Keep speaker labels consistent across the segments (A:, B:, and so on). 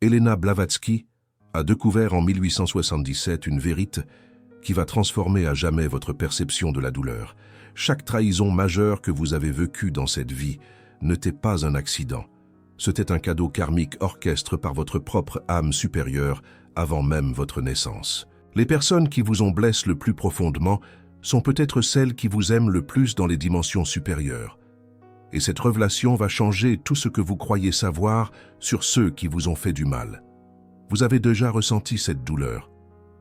A: Elena Blavatsky a découvert en 1877 une vérité qui va transformer à jamais votre perception de la douleur. Chaque trahison majeure que vous avez vécue dans cette vie n'était pas un accident. C'était un cadeau karmique orchestré par votre propre âme supérieure avant même votre naissance. Les personnes qui vous ont blessé le plus profondément sont peut-être celles qui vous aiment le plus dans les dimensions supérieures. Et cette révélation va changer tout ce que vous croyez savoir sur ceux qui vous ont fait du mal. Vous avez déjà ressenti cette douleur,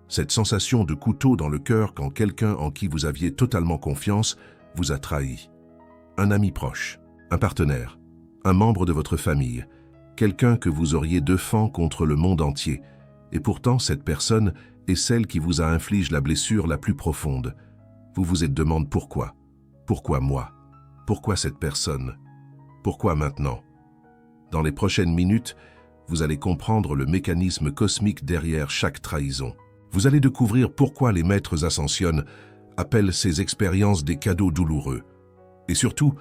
A: cette sensation de couteau dans le cœur quand quelqu'un en qui vous aviez totalement confiance vous a trahi. Un ami proche, un partenaire, un membre de votre famille, quelqu'un que vous auriez défendu contre le monde entier. Et pourtant, cette personne est celle qui vous a infligé la blessure la plus profonde. Vous vous êtes demandé pourquoi. Pourquoi moi? Pourquoi cette personne? Pourquoi maintenant? Dans les prochaines minutes, vous allez comprendre le mécanisme cosmique derrière chaque trahison. Vous allez découvrir pourquoi les maîtres ascensionnent appellent ces expériences des cadeaux douloureux. Et surtout,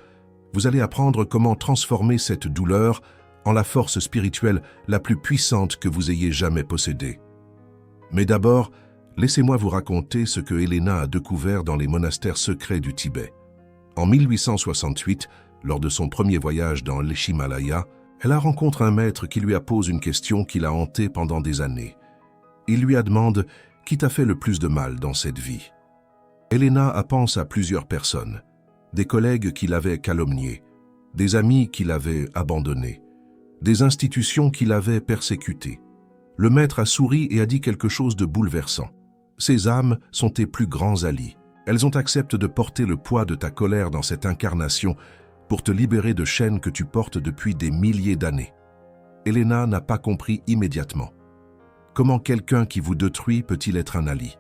A: vous allez apprendre comment transformer cette douleur en la force spirituelle la plus puissante que vous ayez jamais possédée. Mais d'abord, laissez-moi vous raconter ce que Elena a découvert dans les monastères secrets du Tibet. En 1868, lors de son premier voyage dans l'Himalaya, elle a rencontré un maître qui lui a posé une question qui l'a hantée pendant des années. Il lui a demandé « Qui t'a fait le plus de mal dans cette vie ?» Elena a pensé à plusieurs personnes, des collègues qui l'avaient calomnié, des amis qui l'avaient abandonné, des institutions qui l'avaient persécuté. Le maître a souri et a dit quelque chose de bouleversant. Ces âmes sont tes plus grands alliés. Elles ont accepté de porter le poids de ta colère dans cette incarnation pour te libérer de chaînes que tu portes depuis des milliers d'années. Elena n'a pas compris immédiatement. Comment quelqu'un qui vous détruit peut-il être un allié?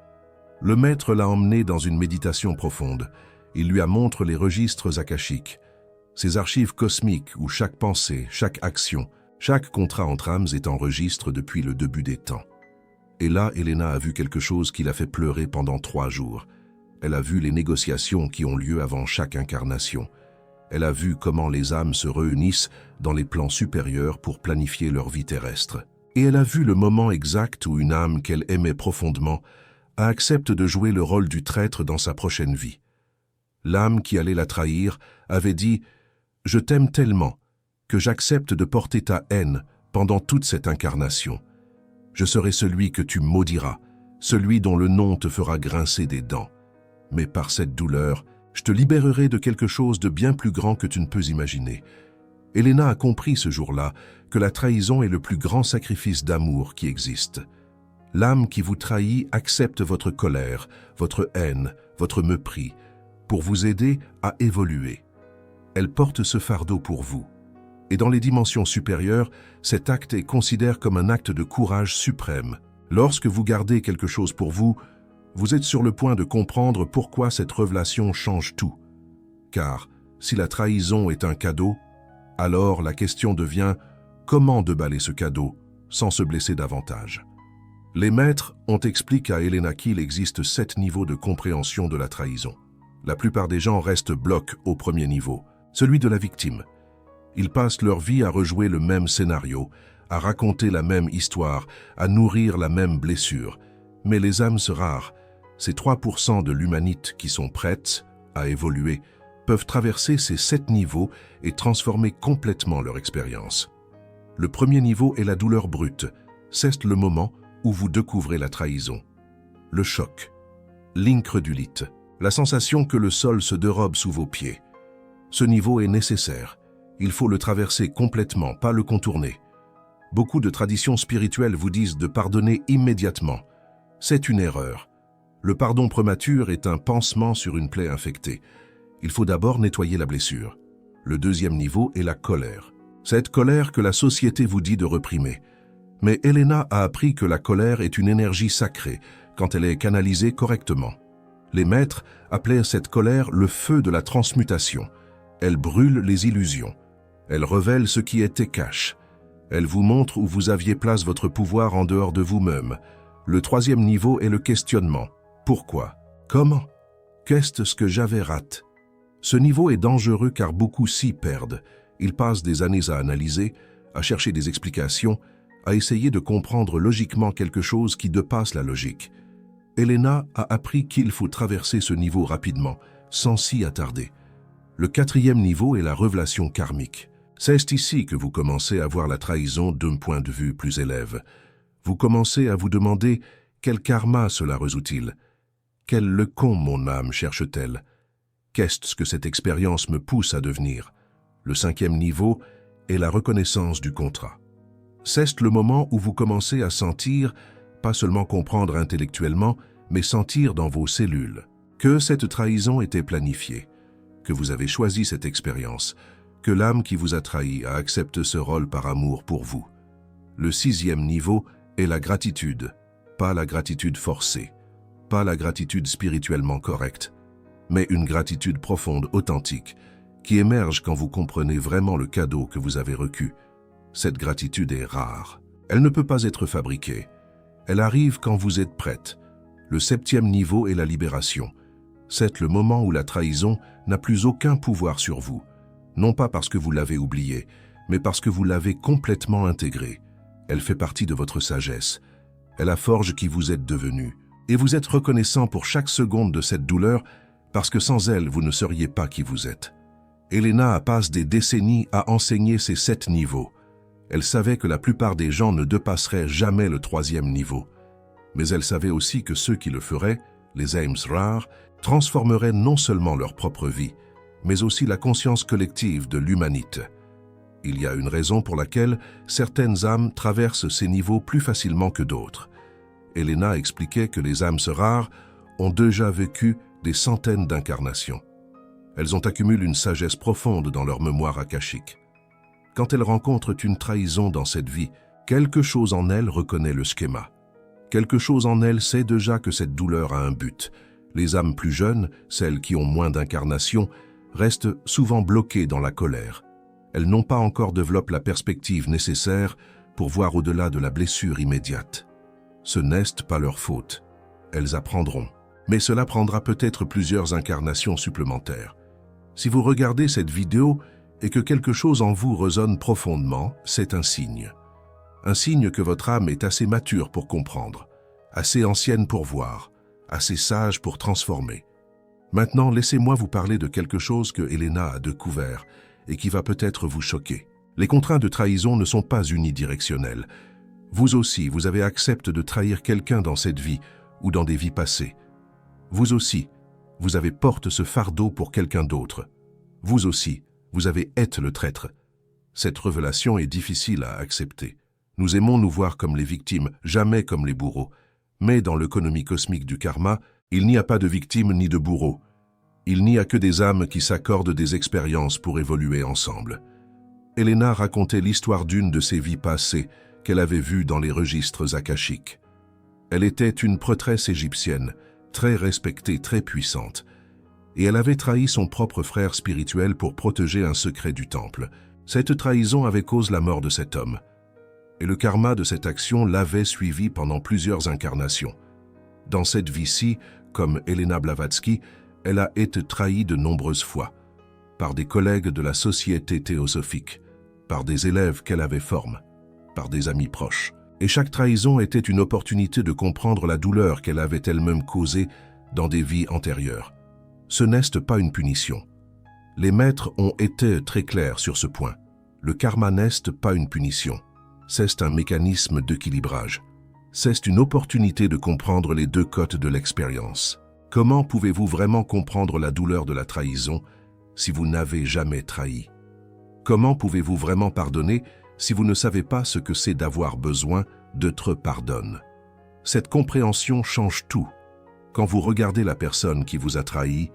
A: Le maître l'a emmené dans une méditation profonde. Il lui a montré les registres akashiques, ces archives cosmiques où chaque pensée, chaque action, chaque contrat entre âmes est enregistré depuis le début des temps. Et là, Elena a vu quelque chose qui l'a fait pleurer pendant 3 jours. Elle a vu les négociations qui ont lieu avant chaque incarnation. Elle a vu comment les âmes se réunissent dans les plans supérieurs pour planifier leur vie terrestre. Et elle a vu le moment exact où une âme qu'elle aimait profondément a accepté de jouer le rôle du traître dans sa prochaine vie. L'âme qui allait la trahir avait dit « Je t'aime tellement que j'accepte de porter ta haine pendant toute cette incarnation. Je serai celui que tu maudiras, celui dont le nom te fera grincer des dents. Mais par cette douleur, je te libérerai de quelque chose de bien plus grand que tu ne peux imaginer. » Elena a compris ce jour-là que la trahison est le plus grand sacrifice d'amour qui existe. L'âme qui vous trahit accepte votre colère, votre haine, votre mépris, pour vous aider à évoluer. Elle porte ce fardeau pour vous. Et dans les dimensions supérieures, cet acte est considéré comme un acte de courage suprême. Lorsque vous gardez quelque chose pour vous, vous êtes sur le point de comprendre pourquoi cette révélation change tout. Car si la trahison est un cadeau, alors la question devient comment déballer ce cadeau sans se blesser davantage. Les maîtres ont expliqué à Elena qu'il existe 7 niveaux de compréhension de la trahison. La plupart des gens restent bloqués au premier niveau, celui de la victime. Ils passent leur vie à rejouer le même scénario, à raconter la même histoire, à nourrir la même blessure. Mais les âmes rares, ces 3% de l'humanité qui sont prêtes à évoluer, peuvent traverser ces 7 niveaux et transformer complètement leur expérience. Le premier niveau est la douleur brute. C'est le moment où vous découvrez la trahison. Le choc, l'incrédulité, la sensation que le sol se dérobe sous vos pieds. Ce niveau est nécessaire. Il faut le traverser complètement, pas le contourner. Beaucoup de traditions spirituelles vous disent de pardonner immédiatement. C'est une erreur. Le pardon prématuré est un pansement sur une plaie infectée. Il faut d'abord nettoyer la blessure. Le deuxième niveau est la colère. Cette colère que la société vous dit de réprimer. Mais Elena a appris que la colère est une énergie sacrée quand elle est canalisée correctement. Les maîtres appelaient cette colère le feu de la transmutation. Elle brûle les illusions. Elle révèle ce qui était caché. Elle vous montre où vous aviez place votre pouvoir en dehors de vous-même. Le troisième niveau est le questionnement. Pourquoi? Comment? Qu'est-ce que j'avais raté? Ce niveau est dangereux car beaucoup s'y perdent. Ils passent des années à analyser, à chercher des explications, à essayer de comprendre logiquement quelque chose qui dépasse la logique. Elena a appris qu'il faut traverser ce niveau rapidement, sans s'y attarder. Le 4e niveau est la révélation karmique. C'est ici que vous commencez à voir la trahison d'un point de vue plus élève. Vous commencez à vous demander quel karma cela résout-il? Quel leçon mon âme cherche-t-elle? Qu'est-ce que cette expérience me pousse à devenir? Le 5e niveau est la reconnaissance du contrat. C'est le moment où vous commencez à sentir, pas seulement comprendre intellectuellement, mais sentir dans vos cellules, que cette trahison était planifiée, que vous avez choisi cette expérience, que l'âme qui vous a trahi a accepté ce rôle par amour pour vous. Le 6e niveau est la gratitude, pas la gratitude forcée, pas la gratitude spirituellement correcte, mais une gratitude profonde, authentique, qui émerge quand vous comprenez vraiment le cadeau que vous avez reçu. Cette gratitude est rare. Elle ne peut pas être fabriquée. Elle arrive quand vous êtes prête. Le 7e niveau est la libération. C'est le moment où la trahison n'a plus aucun pouvoir sur vous. Non pas parce que vous l'avez oubliée, mais parce que vous l'avez complètement intégrée. Elle fait partie de votre sagesse. Elle a forge qui vous êtes devenu. Et vous êtes reconnaissant pour chaque seconde de cette douleur parce que sans elle, vous ne seriez pas qui vous êtes. Elena a passé des décennies à enseigner ces 7 niveaux. Elle savait que la plupart des gens ne dépasseraient jamais le 3e niveau. Mais elle savait aussi que ceux qui le feraient, les âmes rares, transformeraient non seulement leur propre vie, mais aussi la conscience collective de l'humanité. Il y a une raison pour laquelle certaines âmes traversent ces niveaux plus facilement que d'autres. Elena expliquait que les âmes rares ont déjà vécu des centaines d'incarnations. Elles ont accumulé une sagesse profonde dans leur mémoire akashique. Quand elles rencontrent une trahison dans cette vie, quelque chose en elles reconnaît le schéma. Quelque chose en elles sait déjà que cette douleur a un but. Les âmes plus jeunes, celles qui ont moins d'incarnations, restent souvent bloquées dans la colère. Elles n'ont pas encore développé la perspective nécessaire pour voir au-delà de la blessure immédiate. Ce n'est pas leur faute. Elles apprendront. Mais cela prendra peut-être plusieurs incarnations supplémentaires. Si vous regardez cette vidéo et que quelque chose en vous résonne profondément, c'est un signe. Un signe que votre âme est assez mature pour comprendre, assez ancienne pour voir, assez sage pour transformer. Maintenant, laissez-moi vous parler de quelque chose que Elena a découvert et qui va peut-être vous choquer. Les contraintes de trahison ne sont pas unidirectionnelles. Vous aussi, vous avez accepté de trahir quelqu'un dans cette vie ou dans des vies passées. Vous aussi, vous avez porté ce fardeau pour quelqu'un d'autre. Vous aussi, vous avez été le traître. Cette révélation est difficile à accepter. Nous aimons nous voir comme les victimes, jamais comme les bourreaux. Mais dans l'économie cosmique du karma, il n'y a pas de victimes ni de bourreaux. Il n'y a que des âmes qui s'accordent des expériences pour évoluer ensemble. Elena racontait l'histoire d'une de ses vies passées qu'elle avait vues dans les registres akashiques. Elle était une prêtresse égyptienne, très respectée, très puissante, et elle avait trahi son propre frère spirituel pour protéger un secret du temple. Cette trahison avait causé la mort de cet homme, et le karma de cette action l'avait suivi pendant plusieurs incarnations. Dans cette vie-ci, comme Elena Blavatsky, elle a été trahie de nombreuses fois, par des collègues de la société théosophique, par des élèves qu'elle avait formés, par des amis proches. Et chaque trahison était une opportunité de comprendre la douleur qu'elle avait elle-même causée dans des vies antérieures. Ce n'est pas une punition. Les maîtres ont été très clairs sur ce point. Le karma n'est pas une punition. C'est un mécanisme d'équilibrage. C'est une opportunité de comprendre les deux côtés de l'expérience. Comment pouvez-vous vraiment comprendre la douleur de la trahison si vous n'avez jamais trahi? Comment pouvez-vous vraiment pardonner si vous ne savez pas ce que c'est d'avoir besoin d'être pardonné? Cette compréhension change tout. Quand vous regardez la personne qui vous a trahi,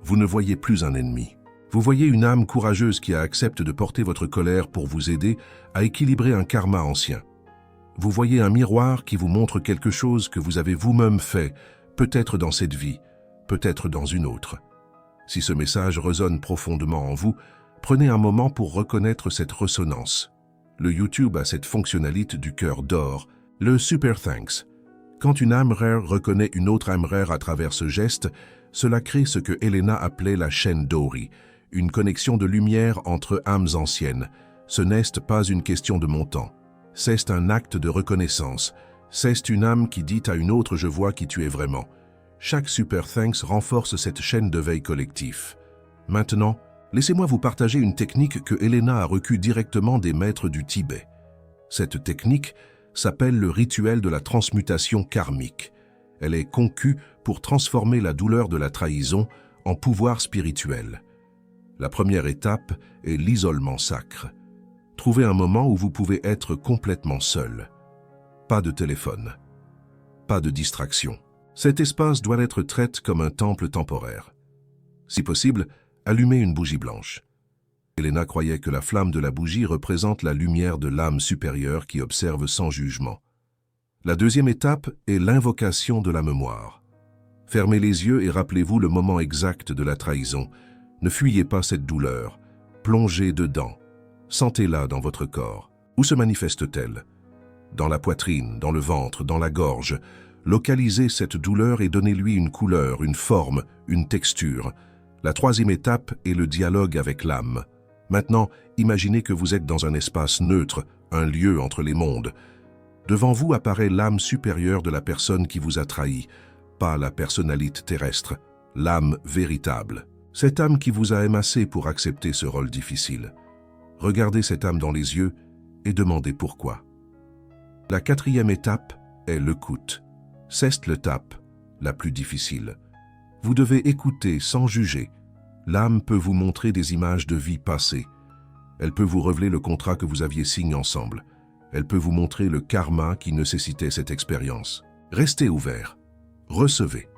A: vous ne voyez plus un ennemi. Vous voyez une âme courageuse qui accepte de porter votre colère pour vous aider à équilibrer un karma ancien. Vous voyez un miroir qui vous montre quelque chose que vous avez vous-même fait, peut-être dans cette vie, peut-être dans une autre. Si ce message résonne profondément en vous, prenez un moment pour reconnaître cette résonance. Le YouTube a cette fonctionnalité du cœur d'or, le Super Thanks. Quand une âme rare reconnaît une autre âme rare à travers ce geste, cela crée ce que Elena appelait la chaîne d'Ori, une connexion de lumière entre âmes anciennes. Ce n'est pas une question de montant, C'est un acte de reconnaissance. C'est une âme qui dit à une autre « je vois qui tu es vraiment ». Chaque Super Thanks renforce cette chaîne de veille collectif. Maintenant, laissez-moi vous partager une technique que Elena a reçue directement des maîtres du Tibet. Cette technique s'appelle le rituel de la transmutation karmique. Elle est conçue pour transformer la douleur de la trahison en pouvoir spirituel. La première étape est l'isolement sacre. Trouvez un moment où vous pouvez être complètement seul. Pas de téléphone. Pas de distraction. Cet espace doit être traité comme un temple temporaire. Si possible, allumez une bougie blanche. Elena croyait que la flamme de la bougie représente la lumière de l'âme supérieure qui observe sans jugement. La deuxième étape est l'invocation de la mémoire. Fermez les yeux et rappelez-vous le moment exact de la trahison. Ne fuyez pas cette douleur. Plongez dedans. Sentez-la dans votre corps. Où se manifeste-t-elle? Dans la poitrine, dans le ventre, dans la gorge. Localisez cette douleur et donnez-lui une couleur, une forme, une texture. La troisième étape est le dialogue avec l'âme. Maintenant, imaginez que vous êtes dans un espace neutre, un lieu entre les mondes. Devant vous apparaît l'âme supérieure de la personne qui vous a trahi, pas la personnalité terrestre, l'âme véritable. Cette âme qui vous a émassé pour accepter ce rôle difficile. Regardez cette âme dans les yeux et demandez pourquoi. La quatrième étape est l'écoute. C'est l'étape la plus difficile. Vous devez écouter sans juger. L'âme peut vous montrer des images de vie passée. Elle peut vous révéler le contrat que vous aviez signé ensemble. Elle peut vous montrer le karma qui nécessitait cette expérience. Restez ouvert. Recevez.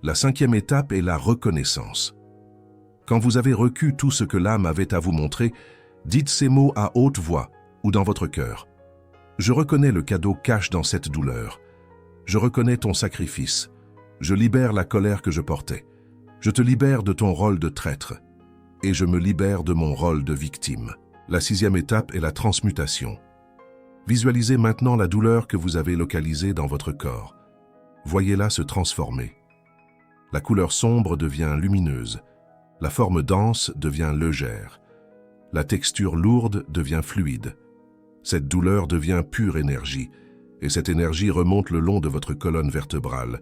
A: La cinquième étape est la reconnaissance. Quand vous avez reçu tout ce que l'âme avait à vous montrer, dites ces mots à haute voix ou dans votre cœur. Je reconnais le cadeau caché dans cette douleur. Je reconnais ton sacrifice. Je libère la colère que je portais. Je te libère de ton rôle de traître. Et je me libère de mon rôle de victime. La sixième étape est la transmutation. Visualisez maintenant la douleur que vous avez localisée dans votre corps. Voyez-la se transformer. La couleur sombre devient lumineuse. La forme dense devient légère. La texture lourde devient fluide. Cette douleur devient pure énergie. Et cette énergie remonte le long de votre colonne vertébrale,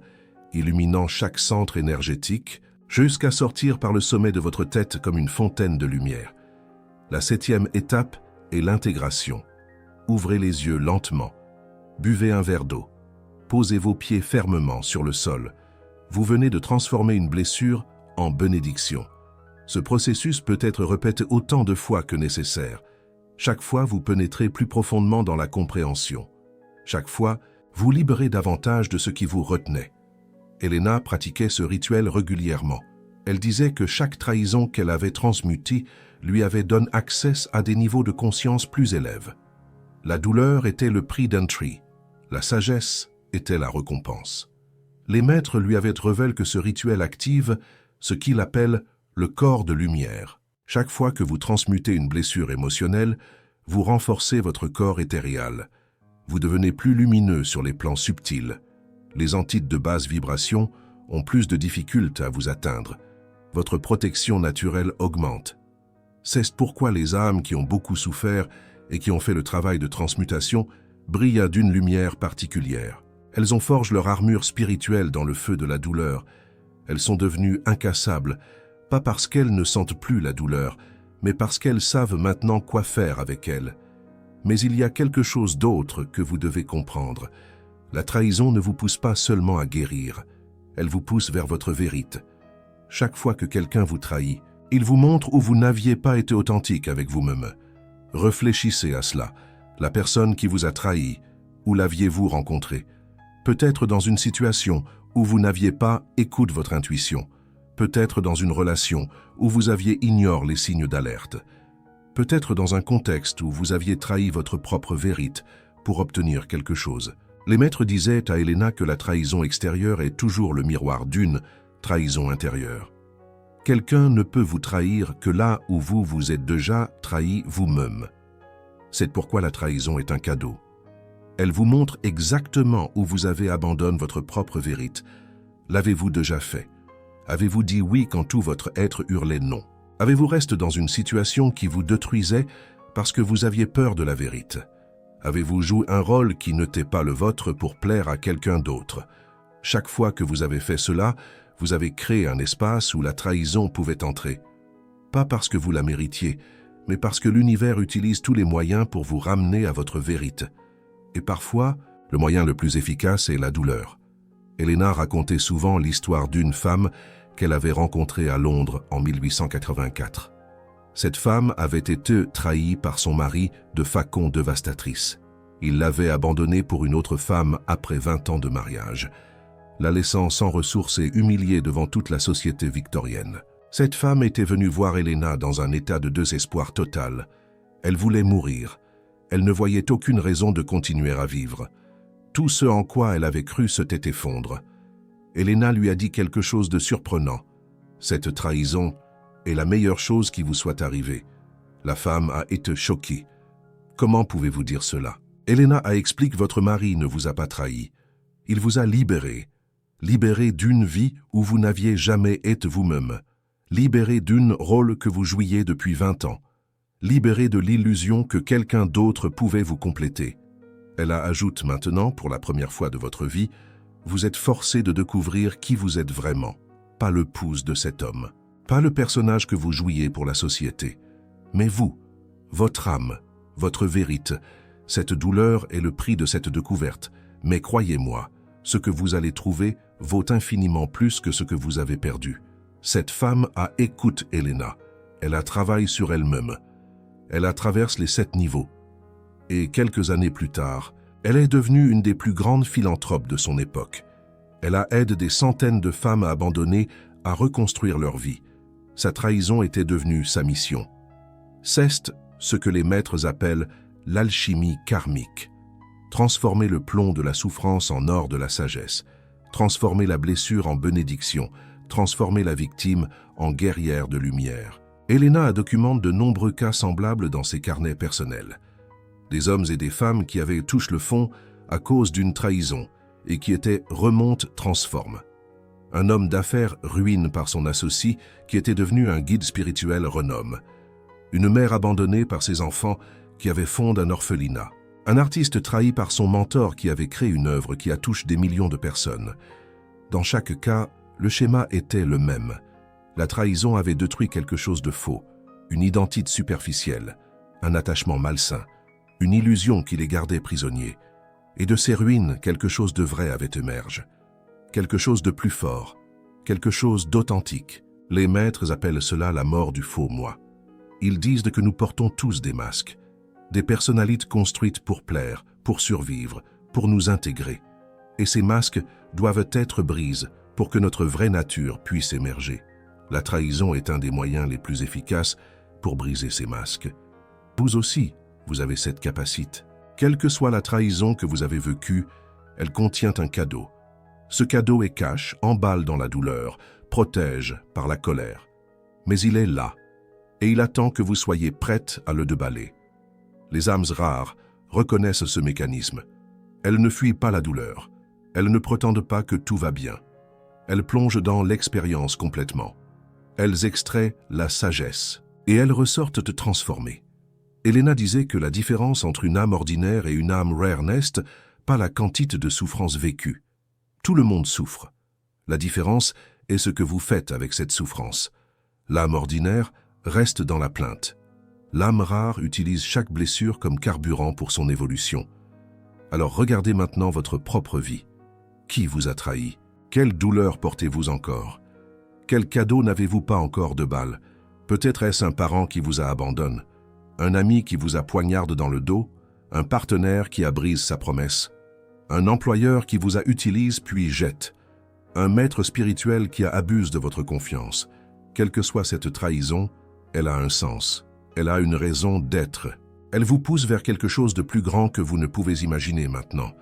A: illuminant chaque centre énergétique, jusqu'à sortir par le sommet de votre tête comme une fontaine de lumière. La septième étape est l'intégration. Ouvrez les yeux lentement. Buvez un verre d'eau. Posez vos pieds fermement sur le sol. Vous venez de transformer une blessure en bénédiction. Ce processus peut être répété autant de fois que nécessaire. Chaque fois, vous pénétrez plus profondément dans la compréhension. Chaque fois, vous libérez davantage de ce qui vous retenait. Elena pratiquait ce rituel régulièrement. Elle disait que chaque trahison qu'elle avait transmutée lui avait donné accès à des niveaux de conscience plus élevés. La douleur était le prix d'entrée. La sagesse était la récompense. Les maîtres lui avaient révélé que ce rituel active ce qu'il appelle le corps de lumière. Chaque fois que vous transmutez une blessure émotionnelle, vous renforcez votre corps éthéréal. Vous devenez plus lumineux sur les plans subtils. Les entités de basse vibration ont plus de difficultés à vous atteindre. Votre protection naturelle augmente. C'est pourquoi les âmes qui ont beaucoup souffert et qui ont fait le travail de transmutation brillent d'une lumière particulière. Elles ont forgé leur armure spirituelle dans le feu de la douleur. Elles sont devenues incassables, pas parce qu'elles ne sentent plus la douleur, mais parce qu'elles savent maintenant quoi faire avec elle. Mais il y a quelque chose d'autre que vous devez comprendre. La trahison ne vous pousse pas seulement à guérir, elle vous pousse vers votre vérité. Chaque fois que quelqu'un vous trahit, il vous montre où vous n'aviez pas été authentique avec vous-même. Réfléchissez à cela. La personne qui vous a trahi, où l'aviez-vous rencontré? Peut-être dans une situation où vous n'aviez pas écouté votre intuition. Peut-être dans une relation où vous aviez ignoré les signes d'alerte. Peut-être dans un contexte où vous aviez trahi votre propre vérité pour obtenir quelque chose. Les maîtres disaient à Elena que la trahison extérieure est toujours le miroir d'une trahison intérieure. Quelqu'un ne peut vous trahir que là où vous vous êtes déjà trahi vous-même. C'est pourquoi la trahison est un cadeau. Elle vous montre exactement où vous avez abandonné votre propre vérité. L'avez-vous déjà fait? Avez-vous dit oui quand tout votre être hurlait non? Avez-vous resté dans une situation qui vous détruisait parce que vous aviez peur de la vérité? Avez-vous joué un rôle qui n'était pas le vôtre pour plaire à quelqu'un d'autre? Chaque fois que vous avez fait cela, vous avez créé un espace où la trahison pouvait entrer. Pas parce que vous la méritiez, mais parce que l'univers utilise tous les moyens pour vous ramener à votre vérité. Et parfois, le moyen le plus efficace est la douleur. Elena racontait souvent l'histoire d'une femme qu'elle avait rencontrée à Londres en 1884. Cette femme avait été trahie par son mari de façon dévastatrice. Il l'avait abandonnée pour une autre femme après 20 ans de mariage, la laissant sans ressources et humiliée devant toute la société victorienne. Cette femme était venue voir Elena dans un état de désespoir total. Elle voulait mourir. Elle ne voyait aucune raison de continuer à vivre. Tout ce en quoi elle avait cru s'était effondré. Elena lui a dit quelque chose de surprenant. Cette trahison est la meilleure chose qui vous soit arrivée. La femme a été choquée. Comment pouvez-vous dire cela? Elena a expliqué: votre mari ne vous a pas trahi. Il vous a libéré d'une vie où vous n'aviez jamais été vous-même, libéré d'un rôle que vous jouiez depuis 20 ans, libéré de l'illusion que quelqu'un d'autre pouvait vous compléter. Elle a ajouté maintenant, pour la première fois de votre vie, vous êtes forcé de découvrir qui vous êtes vraiment, pas le pouce de cet homme, pas le personnage que vous jouiez pour la société, mais vous, votre âme, votre vérité. Cette douleur est le prix de cette découverte, mais croyez-moi, ce que vous allez trouver vaut infiniment plus que ce que vous avez perdu. Cette femme a écouté Elena, elle a travaillé sur elle-même, elle a traversé les 7 niveaux. Et quelques années plus tard, elle est devenue une des plus grandes philanthropes de son époque. Elle a aidé des centaines de femmes abandonnées à reconstruire leur vie. Sa trahison était devenue sa mission. C'est ce que les maîtres appellent l'alchimie karmique. Transformer le plomb de la souffrance en or de la sagesse, transformer la blessure en bénédiction, transformer la victime en guerrière de lumière. Elena documente de nombreux cas semblables dans ses carnets personnels. Des hommes et des femmes qui avaient touché le fond à cause d'une trahison et qui étaient remonte transforme. Un homme d'affaires ruine par son associé qui était devenu un guide spirituel renommé. Une mère abandonnée par ses enfants qui avait fondé un orphelinat. Un artiste trahi par son mentor qui avait créé une œuvre qui a touché des millions de personnes. Dans chaque cas, le schéma était le même. La trahison avait détruit quelque chose de faux, une identité superficielle, un attachement malsain, une illusion qui les gardait prisonniers. Et de ces ruines, quelque chose de vrai avait émergé. Quelque chose de plus fort, quelque chose d'authentique. Les maîtres appellent cela la mort du faux moi. Ils disent que nous portons tous des masques, des personnalités construites pour plaire, pour survivre, pour nous intégrer. Et ces masques doivent être brisés pour que notre vraie nature puisse émerger. La trahison est un des moyens les plus efficaces pour briser ces masques. Vous aussi, vous avez cette capacité. Quelle que soit la trahison que vous avez vécue, elle contient un cadeau. Ce cadeau est cache, emballe dans la douleur, protège par la colère. Mais il est là, et il attend que vous soyez prête à le déballer. Les âmes rares reconnaissent ce mécanisme. Elles ne fuient pas la douleur. Elles ne prétendent pas que tout va bien. Elles plongent dans l'expérience complètement. Elles extraient la sagesse, et elles ressortent transformées. Elena disait que la différence entre une âme ordinaire et une âme rare n'est pas la quantité de souffrance vécue. Tout le monde souffre. La différence est ce que vous faites avec cette souffrance. L'âme ordinaire reste dans la plainte. L'âme rare utilise chaque blessure comme carburant pour son évolution. Alors regardez maintenant votre propre vie. Qui vous a trahi? Quelle douleur portez-vous encore? Quel cadeau n'avez-vous pas encore de balle? Peut-être est-ce un parent qui vous a abandonné, un ami qui vous a poignardé dans le dos, un partenaire qui a brisé sa promesse, un employeur qui vous a utilisé puis jette, un maître spirituel qui a abusé de votre confiance. Quelle que soit cette trahison, elle a un sens, elle a une raison d'être. Elle vous pousse vers quelque chose de plus grand que vous ne pouvez imaginer maintenant.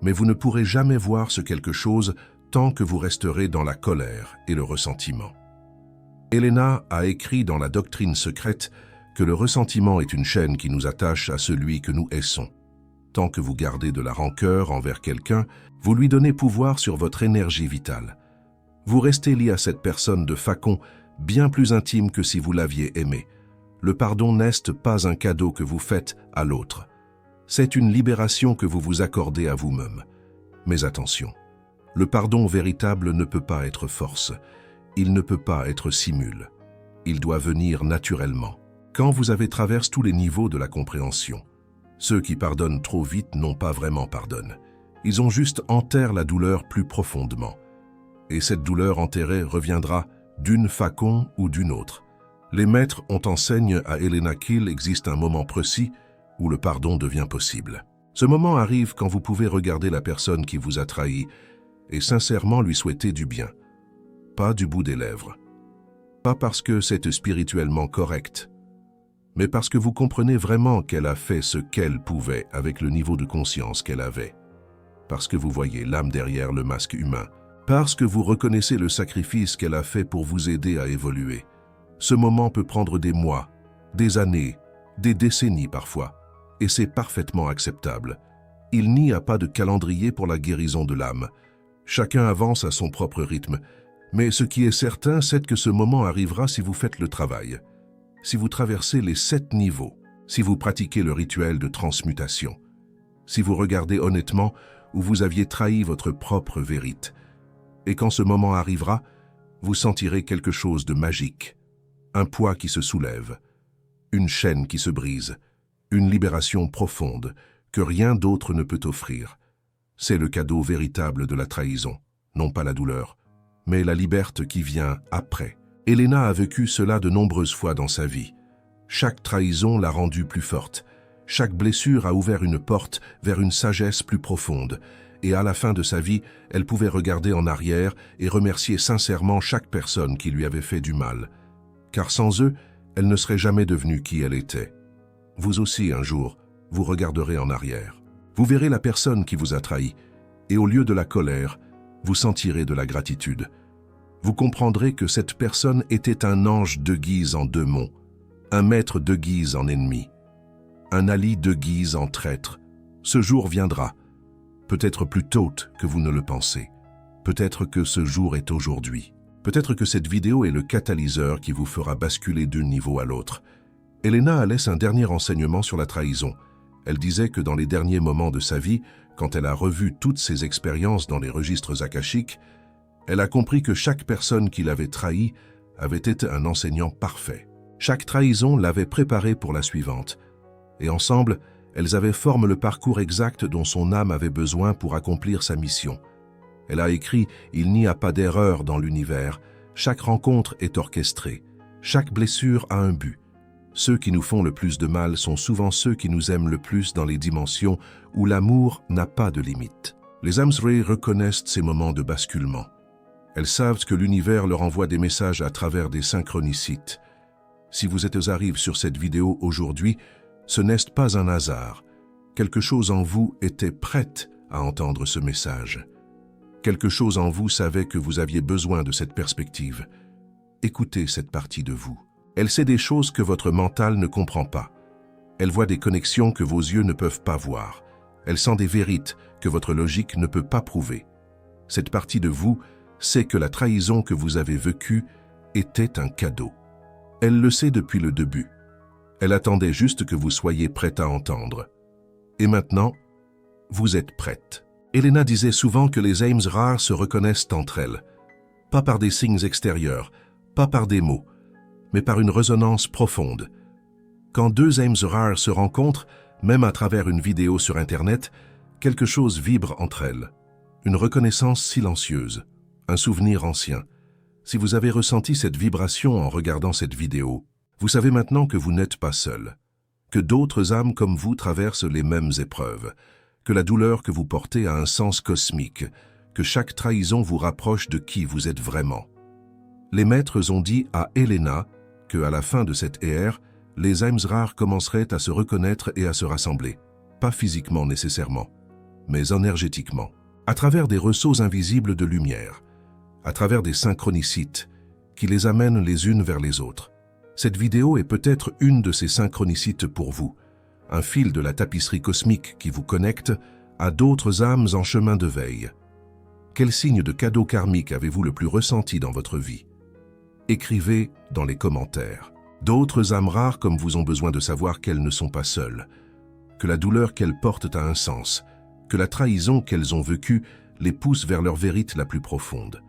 A: Mais vous ne pourrez jamais voir ce quelque chose tant que vous resterez dans la colère et le ressentiment. Elena a écrit dans la doctrine secrète que le ressentiment est une chaîne qui nous attache à celui que nous haïssons. Tant que vous gardez de la rancœur envers quelqu'un, vous lui donnez pouvoir sur votre énergie vitale. Vous restez lié à cette personne de façon bien plus intime que si vous l'aviez aimé. Le pardon n'est pas un cadeau que vous faites à l'autre. C'est une libération que vous vous accordez à vous-même. Mais attention, le pardon véritable ne peut pas être force. Il ne peut pas être simule. Il doit venir naturellement. Quand vous avez traversé tous les niveaux de la compréhension, ceux qui pardonnent trop vite n'ont pas vraiment pardonné. Ils ont juste enterré la douleur plus profondément. Et cette douleur enterrée reviendra d'une façon ou d'une autre. Les maîtres ont enseigné à Elena qu'il existe un moment précis où le pardon devient possible. Ce moment arrive quand vous pouvez regarder la personne qui vous a trahi et sincèrement lui souhaiter du bien. Pas du bout des lèvres. Pas parce que c'est spirituellement correct, mais parce que vous comprenez vraiment qu'elle a fait ce qu'elle pouvait avec le niveau de conscience qu'elle avait. Parce que vous voyez l'âme derrière le masque humain. Parce que vous reconnaissez le sacrifice qu'elle a fait pour vous aider à évoluer. Ce moment peut prendre des mois, des années, des décennies parfois, et c'est parfaitement acceptable. Il n'y a pas de calendrier pour la guérison de l'âme. Chacun avance à son propre rythme, mais ce qui est certain, c'est que ce moment arrivera si vous faites le travail, si vous traversez les 7 niveaux, si vous pratiquez le rituel de transmutation, si vous regardez honnêtement où vous aviez trahi votre propre vérité. Et quand ce moment arrivera, vous sentirez quelque chose de magique, un poids qui se soulève, une chaîne qui se brise, une libération profonde que rien d'autre ne peut offrir. C'est le cadeau véritable de la trahison, non pas la douleur, mais la liberté qui vient après. Elena a vécu cela de nombreuses fois dans sa vie. Chaque trahison l'a rendue plus forte. Chaque blessure a ouvert une porte vers une sagesse plus profonde. Et à la fin de sa vie, elle pouvait regarder en arrière et remercier sincèrement chaque personne qui lui avait fait du mal. Car sans eux, elle ne serait jamais devenue qui elle était. Vous aussi, un jour, vous regarderez en arrière. Vous verrez la personne qui vous a trahi, et au lieu de la colère, vous sentirez de la gratitude. Vous comprendrez que cette personne était un ange déguisé en démon, un maître déguisé en ennemi, un allié déguisé en traître. Ce jour viendra, peut-être plus tôt que vous ne le pensez. Peut-être que ce jour est aujourd'hui. Peut-être que cette vidéo est le catalyseur qui vous fera basculer d'un niveau à l'autre. Elena laisse un dernier enseignement sur la trahison. Elle disait que dans les derniers moments de sa vie, quand elle a revu toutes ses expériences dans les registres akashiques, elle a compris que chaque personne qui l'avait trahi avait été un enseignant parfait. Chaque trahison l'avait préparée pour la suivante. Et ensemble, elles avaient formé le parcours exact dont son âme avait besoin pour accomplir sa mission. Elle a écrit « Il n'y a pas d'erreur dans l'univers. Chaque rencontre est orchestrée. Chaque blessure a un but. Ceux qui nous font le plus de mal sont souvent ceux qui nous aiment le plus dans les dimensions où l'amour n'a pas de limite. » Les Amsray reconnaissent ces moments de basculement. Elles savent que l'univers leur envoie des messages à travers des synchronicités. Si vous arrivez sur cette vidéo aujourd'hui, ce n'est pas un hasard. Quelque chose en vous était prête à entendre ce message. Quelque chose en vous savait que vous aviez besoin de cette perspective. Écoutez cette partie de vous. Elle sait des choses que votre mental ne comprend pas. Elle voit des connexions que vos yeux ne peuvent pas voir. Elle sent des vérités que votre logique ne peut pas prouver. Cette partie de vous sait que la trahison que vous avez vécue était un cadeau. Elle le sait depuis le début. Elle attendait juste que vous soyez prête à entendre. Et maintenant, vous êtes prête. Elena disait souvent que les âmes rares se reconnaissent entre elles, pas par des signes extérieurs, pas par des mots, mais par une résonance profonde. Quand deux âmes rares se rencontrent, même à travers une vidéo sur Internet, quelque chose vibre entre elles. Une reconnaissance silencieuse, un souvenir ancien. Si vous avez ressenti cette vibration en regardant cette vidéo, vous savez maintenant que vous n'êtes pas seul, que d'autres âmes comme vous traversent les mêmes épreuves, que la douleur que vous portez a un sens cosmique, que chaque trahison vous rapproche de qui vous êtes vraiment. Les maîtres ont dit à Elena que, à la fin de cette ère, les âmes rares commenceraient à se reconnaître et à se rassembler, pas physiquement nécessairement, mais énergétiquement, à travers des ressauts invisibles de lumière, à travers des synchronicités qui les amènent les unes vers les autres. Cette vidéo est peut-être une de ces synchronicités pour vous, un fil de la tapisserie cosmique qui vous connecte à d'autres âmes en chemin de veille. Quel signe de cadeau karmique avez-vous le plus ressenti dans votre vie? Écrivez dans les commentaires. D'autres âmes rares comme vous ont besoin de savoir qu'elles ne sont pas seules, que la douleur qu'elles portent a un sens, que la trahison qu'elles ont vécue les pousse vers leur vérité la plus profonde.